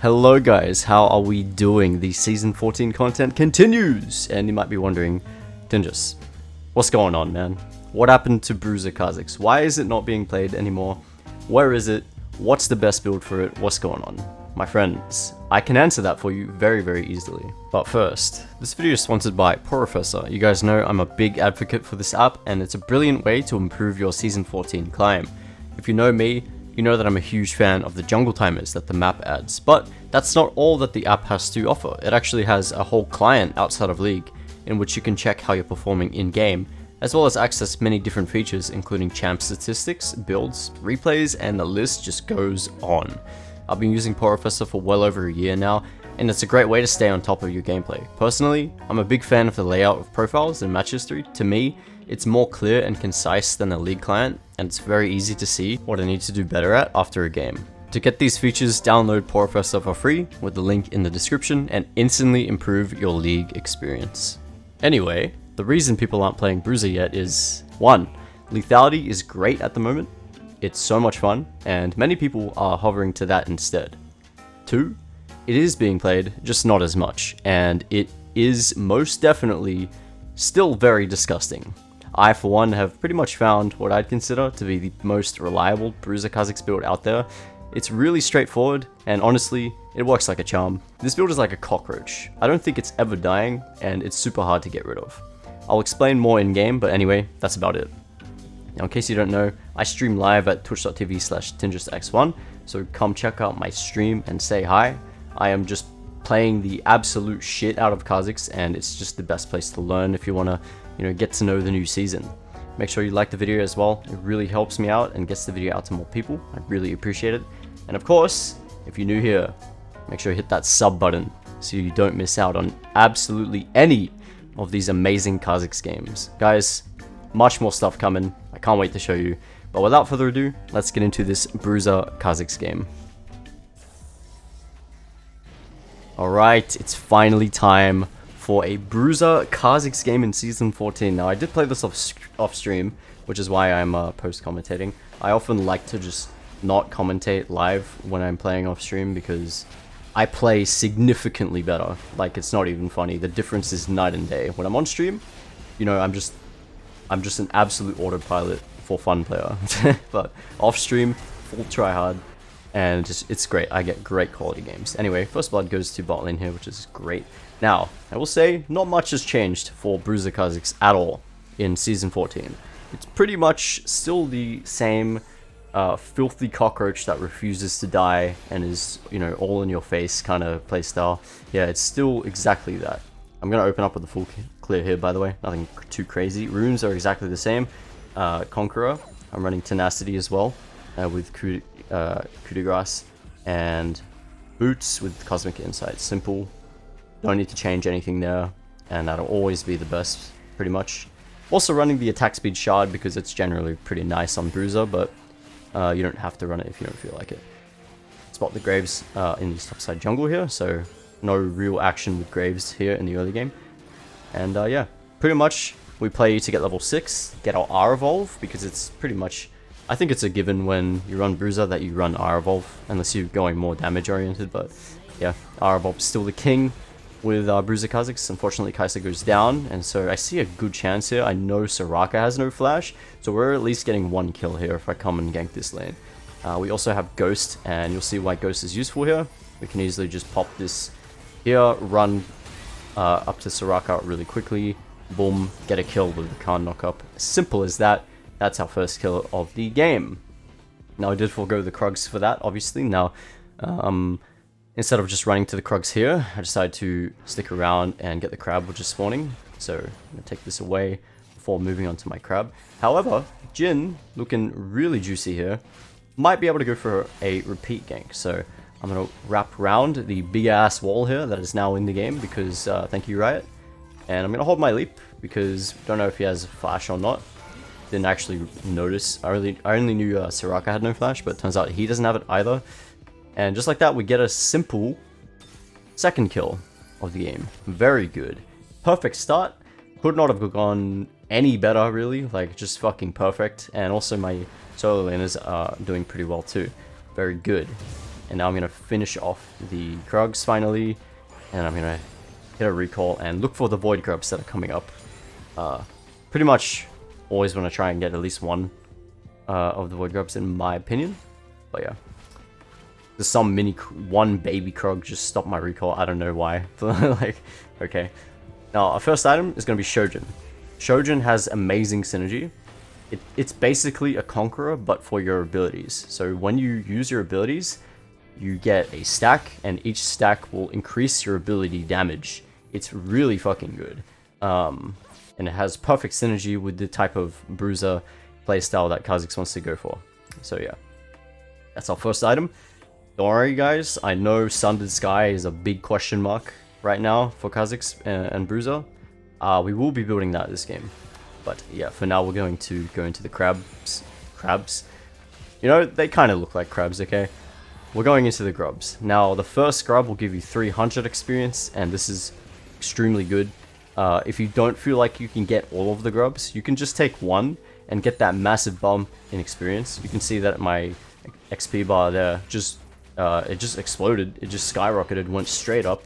Hello guys, how are we doing? The Season 14 content continues! And you might be wondering, Tinjus, what's going on, man? What happened to Bruiser Kha'Zix? Why is it not being played anymore? Where is it? What's the best build for it? What's going on? My friends, I can answer that for you very easily. But first, this video is sponsored by Professor. You guys know I'm a big advocate for this app, and it's a brilliant way to improve your Season 14 climb. If you know me, you know that I'm a huge fan of the jungle timers that the map adds, but that's not all that the app has to offer. It actually has a whole client outside of League, in which you can check how you're performing in-game, as well as access many different features including champ statistics, builds, replays, and the list just goes on. I've been using Professor for well over a year now, and it's a great way to stay on top of your gameplay. Personally, I'm a big fan of the layout of profiles and match history. To me, it's more clear and concise than the League client, and it's very easy to see what I need to do better at after a game. To get these features, download Professor for free with the link in the description and instantly improve your League experience. Anyway, the reason people aren't playing Bruiser yet is 1. Lethality is great at the moment. It's so much fun, and many people are hovering to that instead. 2. It is being played, just not as much, and it is most definitely still very disgusting. I, for one, have pretty much found what I'd consider to be the most reliable Bruiser Kha'Zix build out there. It's really straightforward, and honestly, it works like a charm. This build is like a cockroach. I don't think it's ever dying, and it's super hard to get rid of. I'll explain more in-game, but anyway, that's about it. Now, in case you don't know, I stream live at twitch.tv/tinjusx1, so come check out my stream and say hi. I am just playing the absolute shit out of Kha'Zix, and it's just the best place to learn if you want to, get to know the new season. Make sure you like the video as well. It really helps me out and gets the video out to more people. I really appreciate it. And of course, if you're new here, make sure you hit that sub button so you don't miss out on absolutely any of these amazing Kha'Zix games. Guys, much more stuff coming. I can't wait to show you. But without further ado, let's get into this Bruiser Kha'Zix game. Alright, it's finally time for a Bruiser Kha'Zix game in Season 14. Now, I did play this off stream, which is why I'm post-commentating. I often like to just not commentate live when I'm playing off stream because I play significantly better. Like, it's not even funny. The difference is night and day. When I'm on stream, I'm just an absolute autopilot for fun player. But off stream, full try hard. And it's great. I get great quality games. Anyway, first blood goes to bot lane here, which is great. Now, I will say, not much has changed for Bruiser Kha'Zix at all in Season 14. It's pretty much still the same filthy cockroach that refuses to die and is, all in your face kind of playstyle. Yeah, it's still exactly that. I'm going to open up with a full clear here, by the way. Nothing too crazy. Runes are exactly the same. Conqueror. I'm running Tenacity as well with Coup de Grace, and Boots with Cosmic Insight. Simple. Don't need to change anything there, and that'll always be the best, pretty much. Also running the attack speed shard because it's generally pretty nice on Bruiser, but you don't have to run it if you don't feel like it. Spot the Graves in the topside jungle here, so no real action with Graves here in the early game. And yeah, pretty much we play to get level 6, get our R evolve, because it's pretty much, I think it's a given when you run Bruiser that you run R evolve, unless you're going more damage oriented, but yeah, R evolve is still the king with Bruiser Kha'Zix. Unfortunately, Kai'Sa goes down, and so I see a good chance here. I know Soraka has no flash, so we're at least getting 1 kill here if I come and gank this lane. We also have Ghost, and you'll see why Ghost is useful here. We can easily just pop this here, run up to Soraka really quickly, boom, get a kill with the Khan knock-up. Simple as that. That's our first kill of the game. Now, I did forego the Krugs for that, obviously. Now, instead of just running to the Krugs here, I decided to stick around and get the crab, which is spawning. So, I'm going to take this away before moving on to my crab. However, Jhin, looking really juicy here, might be able to go for a repeat gank. So, I'm going to wrap around the big-ass wall here that is now in the game because, thank you, Riot. And I'm going to hold my leap because I don't know if he has flash or not. Didn't actually notice. I only knew Soraka had no flash, but it turns out he doesn't have it either. And just like that, we get a simple second kill of the game. Very good. Perfect start. Could not have gone any better, really. Like, just fucking perfect. And also my solo laners are doing pretty well too. Very good. And now I'm going to finish off the Krugs finally. And I'm going to hit a recall and look for the Void Grubs that are coming up. Pretty much always want to try and get at least one of the Void Grubs in my opinion. But yeah. There's some one baby Krug just stopped my recall. I don't know why. Like, okay. Now, our first item is going to be Shojin. Shojin has amazing synergy. It's basically a Conqueror, but for your abilities. So when you use your abilities, you get a stack, and each stack will increase your ability damage. It's really fucking good. And it has perfect synergy with the type of Bruiser playstyle that Kha'Zix wants to go for. So yeah. That's our first item. Don't worry guys, I know Sundered Sky is a big question mark right now for Kha'Zix and Bruiser. We will be building that this game. But yeah, for now we're going to go into the crabs. You know, they kind of look like crabs, okay? We're going into the grubs. Now, the first scrub will give you 300 experience, and this is extremely good. If you don't feel like you can get all of the grubs, you can just take one and get that massive bump in experience. You can see that my XP bar there it just exploded. It just skyrocketed, went straight up.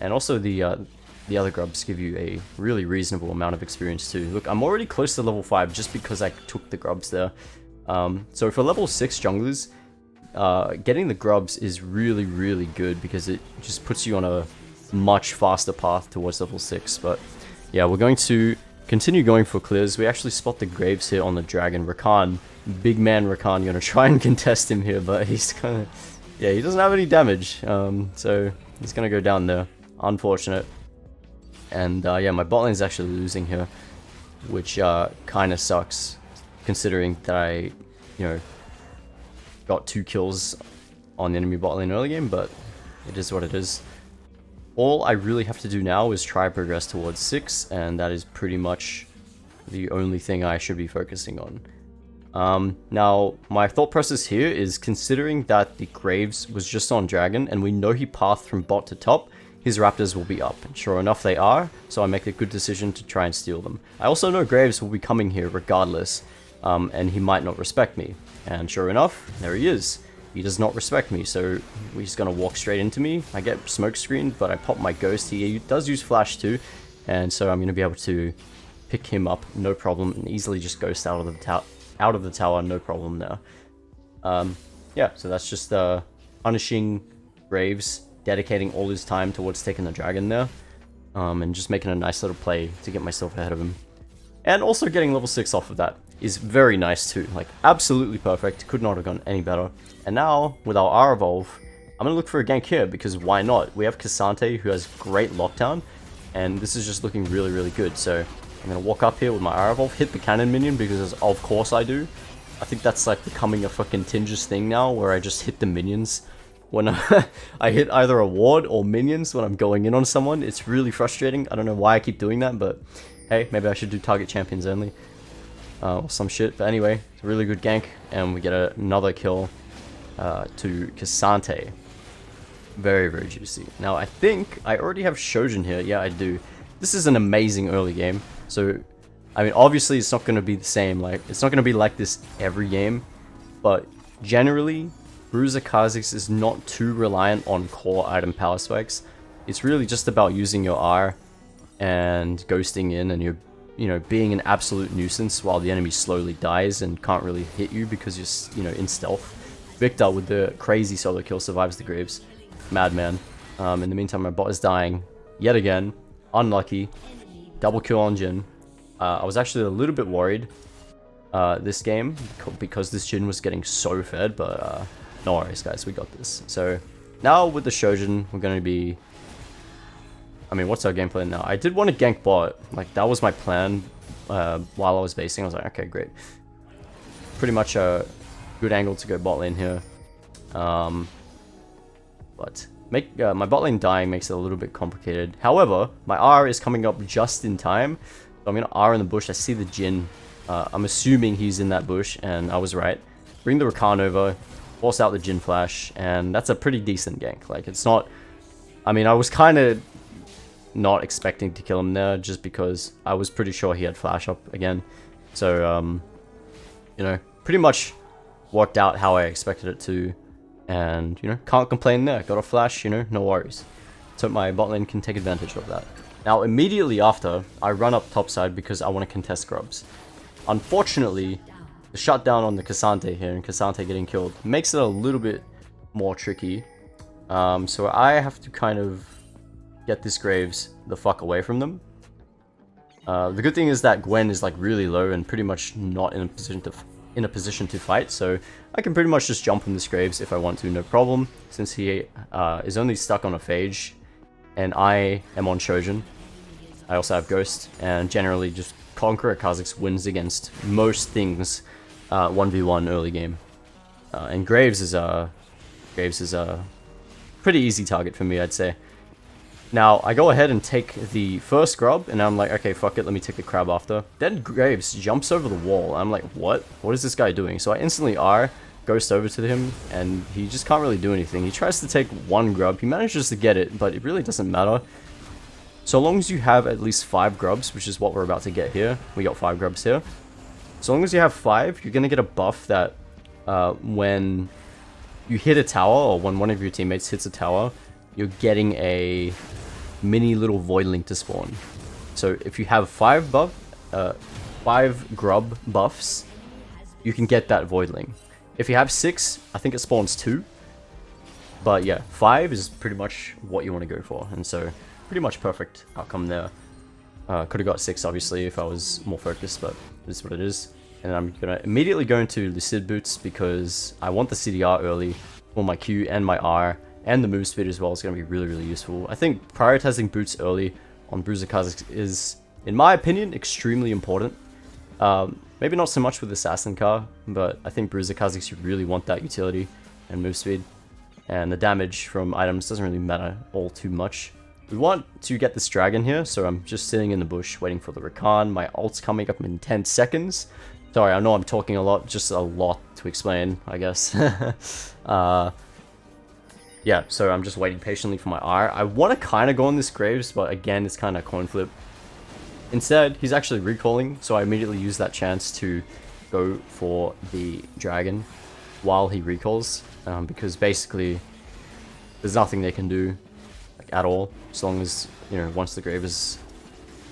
And also the other grubs give you a really reasonable amount of experience too. Look, I'm already close to level 5 just because I took the grubs there. So for level 6 junglers, getting the grubs is really, really good because it just puts you on a much faster path towards level 6. But yeah, we're going to continue going for clears. We actually spot the graves here on the dragon. Rakan, big man Rakan, gonna try and contest him here, but he's kind of... Yeah, he doesn't have any damage, so he's gonna go down there. Unfortunate. And yeah, my bot lane is actually losing here, which kind of sucks, considering that I, you know, got 2 kills on the enemy bot lane early game, but it is what it is. All I really have to do now is try to progress towards 6, and that is pretty much the only thing I should be focusing on. Now, my thought process here is considering that the Graves was just on Dragon, and we know he pathed from bot to top, his Raptors will be up. And sure enough, they are, so I make a good decision to try and steal them. I also know Graves will be coming here regardless, and he might not respect me. And sure enough, there he is. He does not respect me, so he's gonna walk straight into me. I get smoke screened, but I pop my Ghost. He does use Flash too, and so I'm gonna be able to pick him up, no problem, and easily just Ghost out of the tower, no problem there. Yeah, so that's just punishing Graves, dedicating all his time towards taking the dragon there, and just making a nice little play to get myself ahead of him. And also getting level 6 off of that is very nice too, like absolutely perfect, could not have gone any better. And now, with our R evolve, I'm gonna look for a gank here, because why not? We have K'Sante, who has great lockdown, and this is just looking really, really good. So I'm gonna walk up here with my R evolve, hit the cannon minion, because of course I do. I think that's like becoming a fucking Tinjus thing now, where I just hit the minions when I hit either a ward or minions when I'm going in on someone. It's really frustrating. I don't know why I keep doing that, but hey, maybe I should do target champions only. Or some shit. But anyway, it's a really good gank, and we get another kill to K'Sante. Very, very juicy. Now, I think I already have Shojin here. Yeah, I do. This is an amazing early game. So, I mean, obviously it's not going to be the same. Like, it's not going to be like this every game. But generally, Bruiser Kha'Zix is not too reliant on core item power spikes. It's really just about using your R and ghosting in, and you're, you know, being an absolute nuisance while the enemy slowly dies and can't really hit you because you're, you know, in stealth. Victor with the crazy solo kill survives the Graves. Madman. In the meantime, my bot is dying yet again. Unlucky. Double kill on Jhin. I was actually a little bit worried this game because this Jhin was getting so fed, but no worries, guys, we got this. So now with the Shojin, we're going to be... I mean, what's our game plan now? I did want to gank bot. Like, that was my plan while I was basing. I was like, okay, great. Pretty much a good angle to go bot lane here. But my bot lane dying makes it a little bit complicated. However, my R is coming up just in time. So I'm going to R in the bush. I see the Jhin. I'm assuming he's in that bush, and I was right. Bring the Rakan over, force out the Jhin flash, and that's a pretty decent gank. Like, it's not... I mean, I was kind of not expecting to kill him there, just because I was pretty sure he had flash up again. So, you know, pretty much worked out how I expected it to. And, you know, can't complain there. Got a flash, you know, no worries. So my bot lane can take advantage of that. Now, immediately after, I run up topside because I want to contest grubs. Unfortunately, the shutdown on the K'Sante here and K'Sante getting killed makes it a little bit more tricky. So I have to kind of get this Graves the fuck away from them. The good thing is that Gwen is like really low and pretty much not in a position to fight, so I can pretty much just jump on this Graves if I want to, no problem, since he is only stuck on a Phage, and I am on Trojan. I also have Ghost, and generally just Conqueror Kha'Zix wins against most things 1v1 early game. And Graves is a pretty easy target for me, I'd say. Now, I go ahead and take the first grub, and I'm like, okay, fuck it, let me take the crab after. Then Graves jumps over the wall. I'm like, what? What is this guy doing? So I instantly R, Ghost over to him, and he just can't really do anything. He tries to take one grub. He manages to get it, but it really doesn't matter. So long as you have at least 5 grubs, which is what we're about to get here. We got 5 grubs here. So long as you have 5, you're going to get a buff that when you hit a tower, or when one of your teammates hits a tower, you're getting a mini little voidling to spawn. So if you have 5 grub buffs, you can get that voidling. If you have 6, I think it spawns 2. But yeah, 5 is pretty much what you want to go for, and so pretty much perfect outcome there. Could have got 6 obviously if I was more focused, but it is what it is. And I'm gonna immediately go into Lucid Boots because I want the CDR early for my Q and my R, and the move speed as well is going to be really, really useful. I think prioritizing boots early on Bruiser Kha'Zix is, in my opinion, extremely important. Maybe not so much with Assassin Car, but I think Bruiser Kha'Zix, you really want that utility and move speed. And the damage from items doesn't really matter all too much. We want to get this dragon here, so I'm just sitting in the bush waiting for the Rakan. My ult's coming up in 10 seconds. Sorry, I know I'm talking a lot, just a lot to explain, I guess. Yeah, so I'm just waiting patiently for my R. I want to kind of go on this Graves, but again, it's kind of coin flip. Instead, he's actually recalling, so I immediately use that chance to go for the dragon while he recalls, because basically there's nothing they can do like, at all, as long as, you know, once the Graves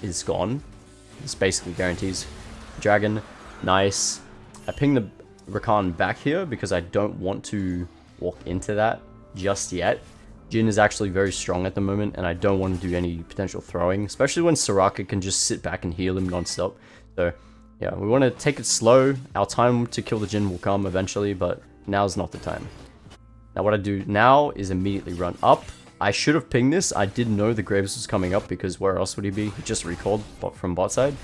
is gone. This basically guarantees dragon. Nice. I ping the Rakan back here because I don't want to walk into that just yet. Jhin is actually very strong at the moment, and I don't want to do any potential throwing, especially when Soraka can just sit back and heal him non-stop. So yeah, we want to take it slow. Our time to kill the Jhin will come eventually, but now's not the time. Now what I do now is immediately run up. I should have pinged this. I didn't know the Graves was coming up because where else would he be? He just recalled from bot side.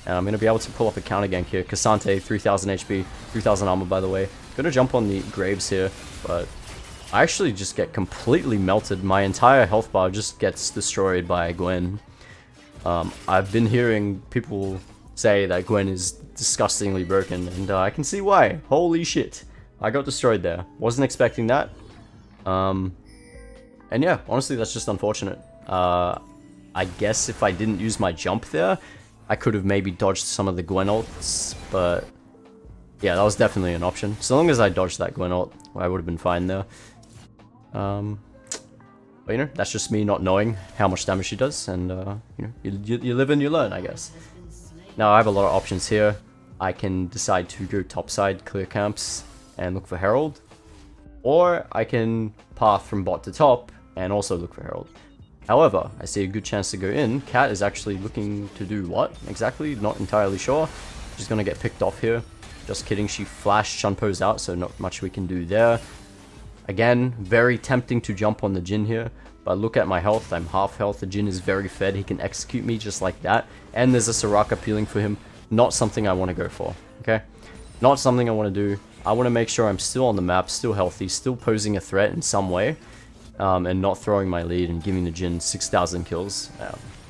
And I'm going to be able to pull up a counter gank here. K'Sante, 3000 HP, 3000 armor by the way. Going to jump on the Graves here, but I actually just get completely melted. My entire health bar just gets destroyed by Gwen. I've been hearing people say that Gwen is disgustingly broken, and I can see why. Holy shit. I got destroyed there. Wasn't expecting that. And yeah, honestly, that's just unfortunate. I guess if I didn't use my jump there, I could have maybe dodged some of the Gwen ults, but yeah, that was definitely an option. So long as I dodged that Gwen ult, I would have been fine there. But you know, that's just me not knowing how much damage she does, and you know, you live and you learn, I guess. Now I have a lot of options here. I can decide to go topside, clear camps, and look for Herald, or I can path from bot to top and also look for Herald. However, I see a good chance to go in. Cat is actually looking to do what exactly? Not entirely sure. She's gonna get picked off here. Just kidding, she flashed Shunpo's out, so not much we can do there. Again, very tempting to jump on the Jhin here, but look at my health, I'm half health, the Jhin is very fed, he can execute me just like that, and there's a Soraka peeling for him. Not something I want to go for, okay? Not something I want to do. I want to make sure I'm still on the map, still healthy, still posing a threat in some way, and not throwing my lead and giving the Jhin 6,000 kills.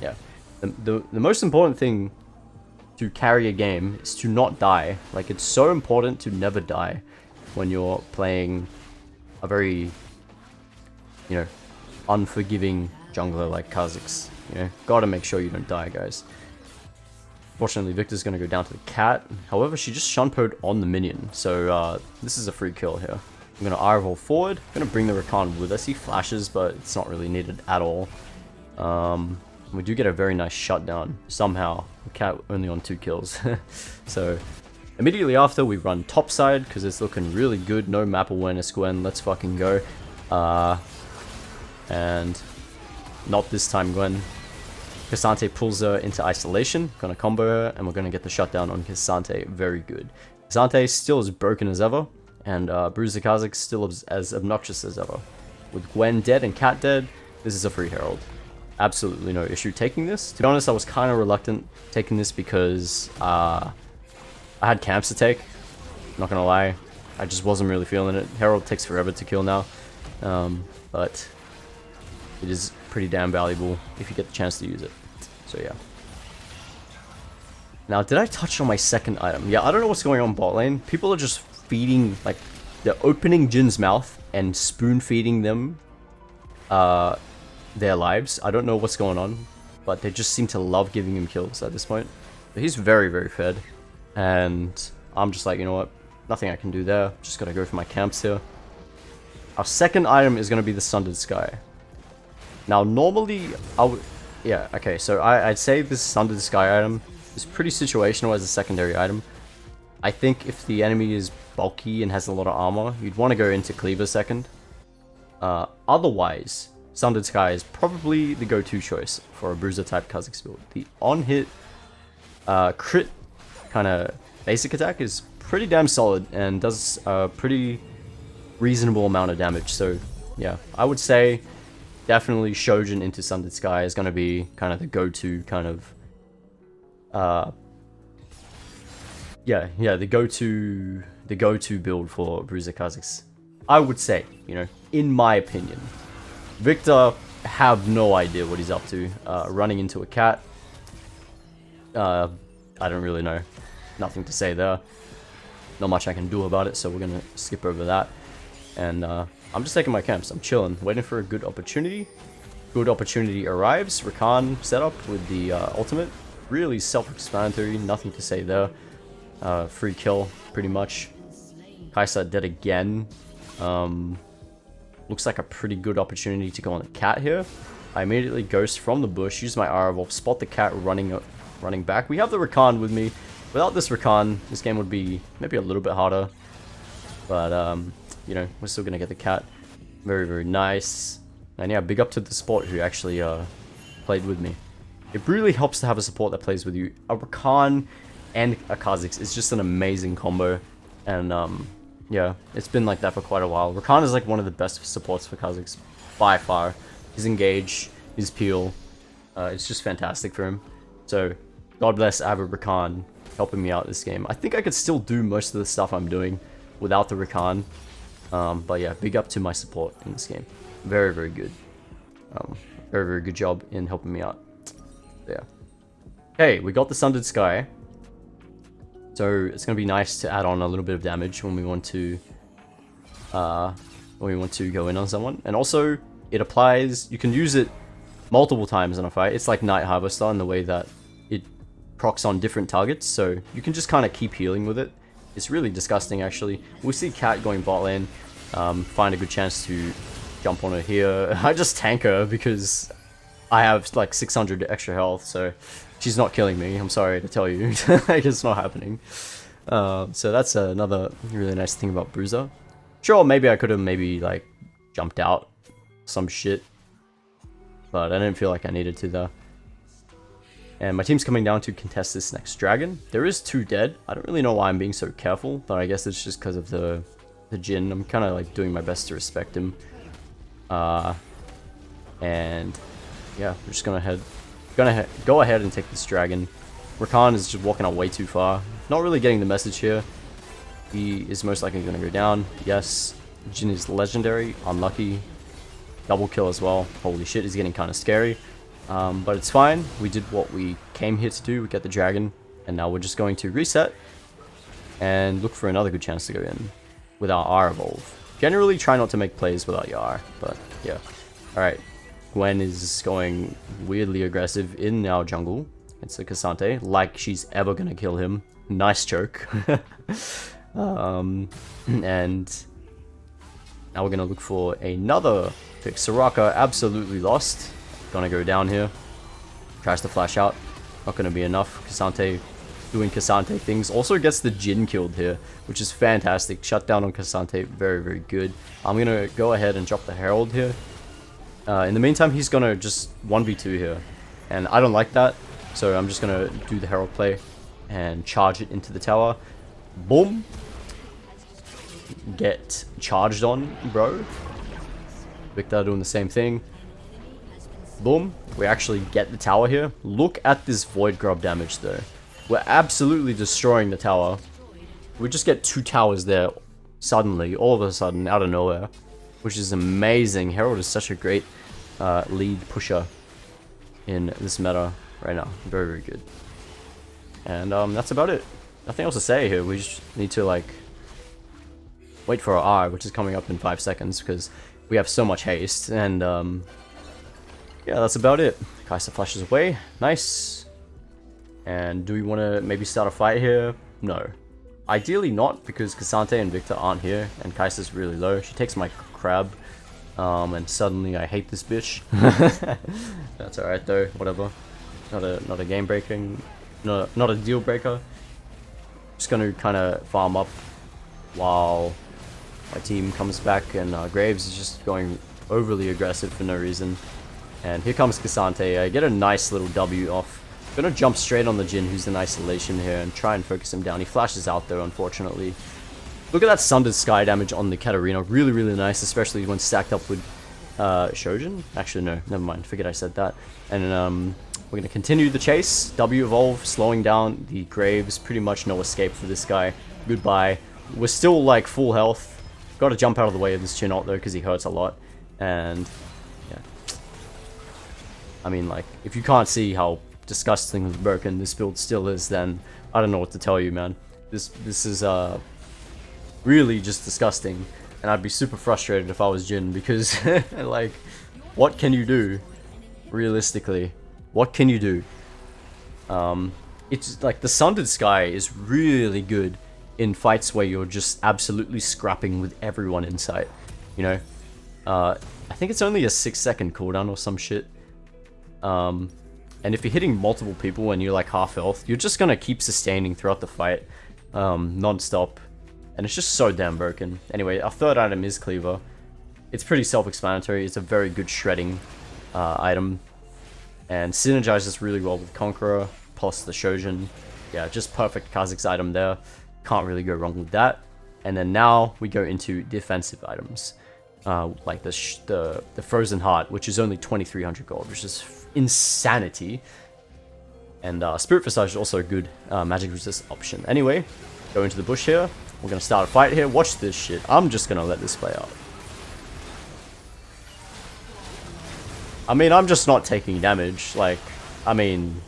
Yeah, the most important thing to carry a game is to not die. Like, it's so important to never die when you're playing a very, you know, unforgiving jungler like Kha'Zix. You know, gotta make sure you don't die, guys. Fortunately, Victor's gonna go down to the cat. However, she just Shunpo'd on the minion, so this is a free kill here. I'm going to R roll forward. I'm going to bring the Rakan with us. He flashes, but it's not really needed at all. We do get a very nice shutdown. Somehow, the cat only on 2 kills. So, immediately after, we run topside, because it's looking really good. No map awareness, Gwen. Let's fucking go. And not this time, Gwen. K'Sante pulls her into isolation. Gonna combo her, and we're gonna get the shutdown on K'Sante. Very good. K'Sante still as broken as ever, and Bruiser Kha'Zix still as obnoxious as ever. With Gwen dead and Cat dead, this is a free Herald. Absolutely no issue taking this. To be honest, I was kind of reluctant taking this because I had camps to take. Not gonna lie, I just wasn't really feeling it. Herald takes forever to kill now, but it is pretty damn valuable if you get the chance to use it. So yeah. Now, did I touch on my second item? Yeah, I don't know what's going on bot lane. People are just feeding, like, they're opening Jin's mouth and spoon feeding them their lives. I don't know what's going on, but they just seem to love giving him kills at this point. But he's very, very fed. And I'm just like, you know what? Nothing I can do there. Just gotta go for my camps here. Our second item is gonna be the Sundered Sky. Now, normally, I would... Yeah, okay, so I'd say this Sundered Sky item is pretty situational as a secondary item. I think if the enemy is bulky and has a lot of armor, you'd want to go into Cleaver second. Otherwise, Sundered Sky is probably the go-to choice for a Bruiser type Kha'Zix build. The on-hit crit kind of basic attack is pretty damn solid and does a pretty reasonable amount of damage. So yeah, I would say definitely Shojin into Sundered Sky is going to be kind of the go-to kind of the go-to build for Bruiser Kha'Zix. I would say, you know, in my opinion. Victor, have no idea what he's up to. Running into a cat. I don't really know. Nothing to say there. Not much I can do about it, so we're gonna skip over that. And I'm just taking my camps. I'm chilling, waiting for a good opportunity. Good opportunity arrives. Rakan setup with the ultimate. Really self-explanatory, nothing to say there. Free kill, pretty much. Kai'Sa dead again. Looks like a pretty good opportunity to go on the cat here. I immediately ghost from the bush, use my R Evolve, spot the cat running back. We have the Rakan with me. Without this Rakan, this game would be maybe a little bit harder. But, you know, we're still going to get the cat. Very, very nice. And yeah, big up to the support who actually played with me. It really helps to have a support that plays with you. A Rakan and a Kha'Zix is just an amazing combo. And, yeah, it's been like that for quite a while. Rakan is like one of the best supports for Kha'Zix by far. His engage, his peel, it's just fantastic for him. So, God bless I have a Rakan helping me out this game. I think I could still do most of the stuff I'm doing without the Rakan. But yeah, big up to my support in this game. Very, very good. Very, very good job in helping me out. Yeah. Okay, we got the Sundered Sky. So it's gonna be nice to add on a little bit of damage when we want to go in on someone. And also, it applies. You can use it multiple times in a fight. It's like Night Harvester in the way that it procs on different targets. So you can just kind of keep healing with it. It's really disgusting, actually. We see Cat going bot lane. Find a good chance to jump on her here. I just tank her because I have like 600 extra health, so she's not killing me. I'm sorry to tell you. Like, it's not happening. So that's another really nice thing about Bruiser. Sure, maybe I could have like jumped out some shit, but I didn't feel like I needed to though. And my team's coming down to contest this next dragon. There is 2 dead. I don't really know why I'm being so careful, but I guess it's just because of the Jhin. I'm kind of like doing my best to respect him. And yeah, we're just gonna go ahead and take this dragon. Rakan is just walking out way too far. Not really getting the message here. He is most likely gonna go down. Yes, Jhin is legendary. Unlucky. Double kill as well. Holy shit, he's getting kind of scary. But it's fine. We did what we came here to do. We get the dragon, and now we're just going to reset and look for another good chance to go in with our R evolve. Generally, try not to make plays without your R, but yeah. All right. Gwen is going weirdly aggressive in our jungle. It's a K'Sante, like she's ever gonna kill him. Nice choke. And Now we're gonna look for another pick. Soraka absolutely lost. Gonna go down here. Tries to flash out. Not gonna be enough. K'Sante doing K'Sante things. Also gets the Jhin killed here, which is fantastic. Shut down on K'Sante. Very, very good. I'm gonna go ahead and drop the Herald here. In the meantime, he's gonna just 1v2 here. And I don't like that. So I'm just gonna do the Herald play and charge it into the tower. Boom. Get charged on, bro. Victor doing the same thing. Boom. We actually get the tower here. Look at this Void Grub damage though. We're absolutely destroying the tower. We just get 2 towers there suddenly, all of a sudden, out of nowhere. Which is amazing. Herald is such a great lead pusher in this meta right now. Very, very good. And that's about it. Nothing else to say here. We just need to like wait for our R, which is coming up in 5 seconds because we have so much haste. And yeah, that's about it. Kai'Sa flashes away. Nice. And do we want to maybe start a fight here? No. Ideally not, because K'Sante and Victor aren't here, and Kai'Sa's really low. She takes my crab, and suddenly I hate this bitch. That's alright though, whatever. Not a game breaking, not a deal breaker. Just gonna kind of farm up while my team comes back, and Graves is just going overly aggressive for no reason. And here comes K'Sante. I get a nice little W off. Gonna jump straight on the Jhin, who's in isolation here, and try and focus him down. He flashes out though, unfortunately. Look at that Sundered Sky damage on the Katarina. Really, really nice, especially when stacked up with Shojin. Actually, no, never mind. Forget I said that. And we're gonna continue the chase. W evolve, slowing down the Graves. Pretty much no escape for this guy. Goodbye. We're still like full health. Got to jump out of the way of this Jhin ult though, because he hurts a lot. And yeah, I mean, like, if you can't see how disgustingly broken this build still is, then I don't know what to tell you, man. This is really just disgusting, and I'd be super frustrated if I was Jhin, because like, what can you do realistically? What can you do? It's like the Sundered Sky is really good in fights where you're just absolutely scrapping with everyone in sight, you know. I think it's only a 6-second cooldown or some shit. And if you're hitting multiple people and you're like half health, you're just gonna keep sustaining throughout the fight, non-stop. And it's just so damn broken. Anyway, our third item is Cleaver. It's pretty self-explanatory. It's a very good shredding item. And synergizes really well with Conqueror, plus the Shojin. Yeah, just perfect Kha'Zix item there. Can't really go wrong with that. And then now we go into defensive items. Like the Frozen Heart, which is only 2300 gold, which is insanity. And Spirit Visage is also a good magic resist option. Anyway, go into the bush here. We're gonna start a fight here. Watch this shit. I'm just gonna let this play out. I mean, I'm just not taking damage. Like, I mean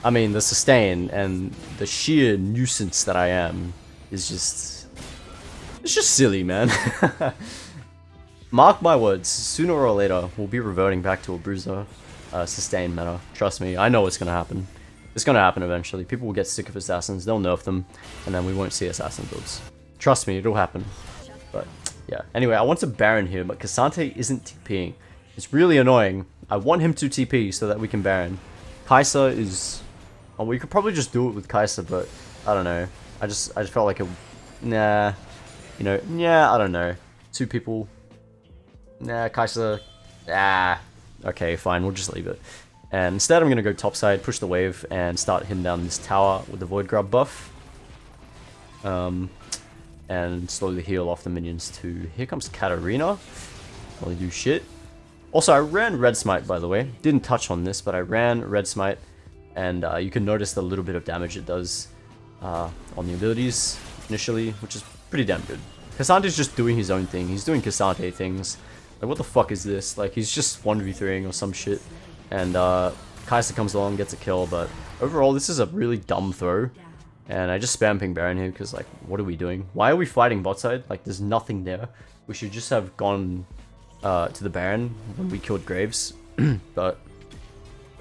the sustain and the sheer nuisance that I am is just, it's just silly, man. Mark my words, sooner or later, we'll be reverting back to a Bruiser sustain meta. Trust me, I know it's gonna happen. It's gonna happen eventually. People will get sick of assassins, they'll nerf them, and then we won't see assassin builds. Trust me, it'll happen. But yeah, anyway, I want to Baron here, but K'Sante isn't TPing. It's really annoying. I want him to TP so that we can Baron. Kai'Sa is... Oh, we could probably just do it with Kai'Sa, but I don't know. I just felt like a... Nah. You know, yeah, I don't know. 2 people... Nah, Kai'Sa... Ah. Okay, fine, we'll just leave it. And instead I'm going to go topside, push the wave, and start hitting down this tower with the Void Grub buff. And slowly heal off the minions too. Here comes Katarina. Really do shit. Also, I ran Red Smite, by the way. Didn't touch on this, but I ran Red Smite. And you can notice the little bit of damage it does on the abilities initially, which is pretty damn good. K'Sante's just doing his own thing. He's doing K'Sante things. Like, what the fuck is this? Like, he's just 1v3ing or some shit. And Kai'Sa comes along, gets a kill. But overall, this is a really dumb throw. And I just spam ping Baron here because, like, what are we doing? Why are we fighting bot side? Like, there's nothing there. We should just have gone to the Baron when we killed Graves. But,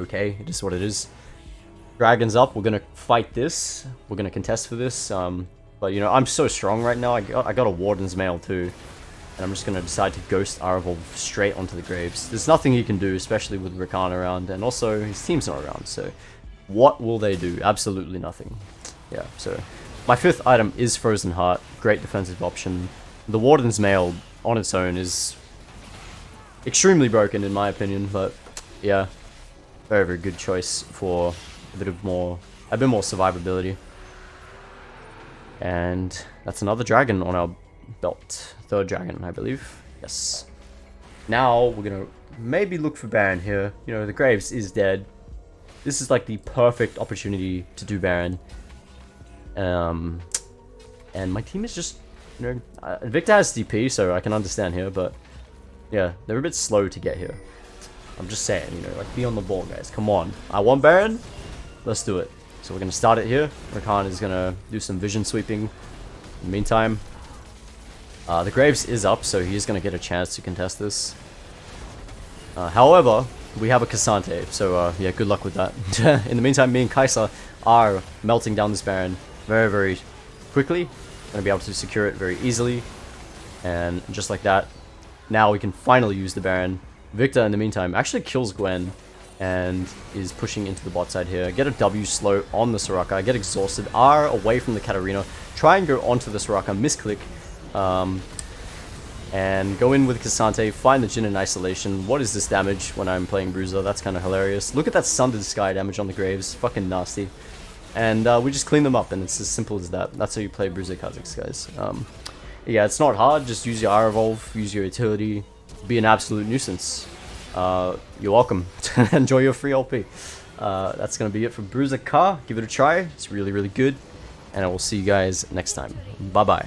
okay, it is what it is. Dragon's up. We're going to fight this. We're going to contest for this. But, you know, I'm so strong right now. I got a Warden's Mail, too. And I'm just going to decide to Ghost R-Evolve straight onto the Graves. There's nothing he can do, especially with Rakan around, and also his team's not around, so what will they do? Absolutely nothing. Yeah, so my 5th item is Frozen Heart, great defensive option. The Warden's Mail on its own is extremely broken in my opinion, but yeah, very, very good choice for a bit more survivability. And that's another dragon on our belt. 3rd dragon, I believe. Yes. Now, we're gonna maybe look for Baron here. You know, the Graves is dead. This is like the perfect opportunity to do Baron. And my team is just, you know, Victor has DP, so I can understand here, but yeah, they're a bit slow to get here. I'm just saying, you know, like, be on the ball, guys. Come on. I want Baron. Let's do it. So we're gonna start it here. Rakan is gonna do some vision sweeping. In the meantime, the Graves is up, so he is going to get a chance to contest this. However, we have a Cassante, so yeah, good luck with that. In the meantime, me and Kai'Sa are melting down this Baron very, very quickly. Going to be able to secure it very easily. And just like that, now we can finally use the Baron. Victor, in the meantime, actually kills Gwen and is pushing into the bot side here. Get a W slow on the Soraka, get exhausted, R away from the Katarina, try and go onto the Soraka, misclick. And go in with Cassante, find the Jhin in isolation. What is this damage when I'm playing Bruiser? That's kind of hilarious. Look at that Sundered Sky damage on the Graves. Fucking nasty. And we just clean them up, and it's as simple as that. That's how you play Bruiser Kha'Zix, guys. Yeah, it's not hard. Just use your R-Evolve, use your utility, be an absolute nuisance. You're welcome. Enjoy your free LP. That's going to be it for Bruiser Kha'Zix. Give it a try. It's really, really good. And I will see you guys next time. Bye-bye.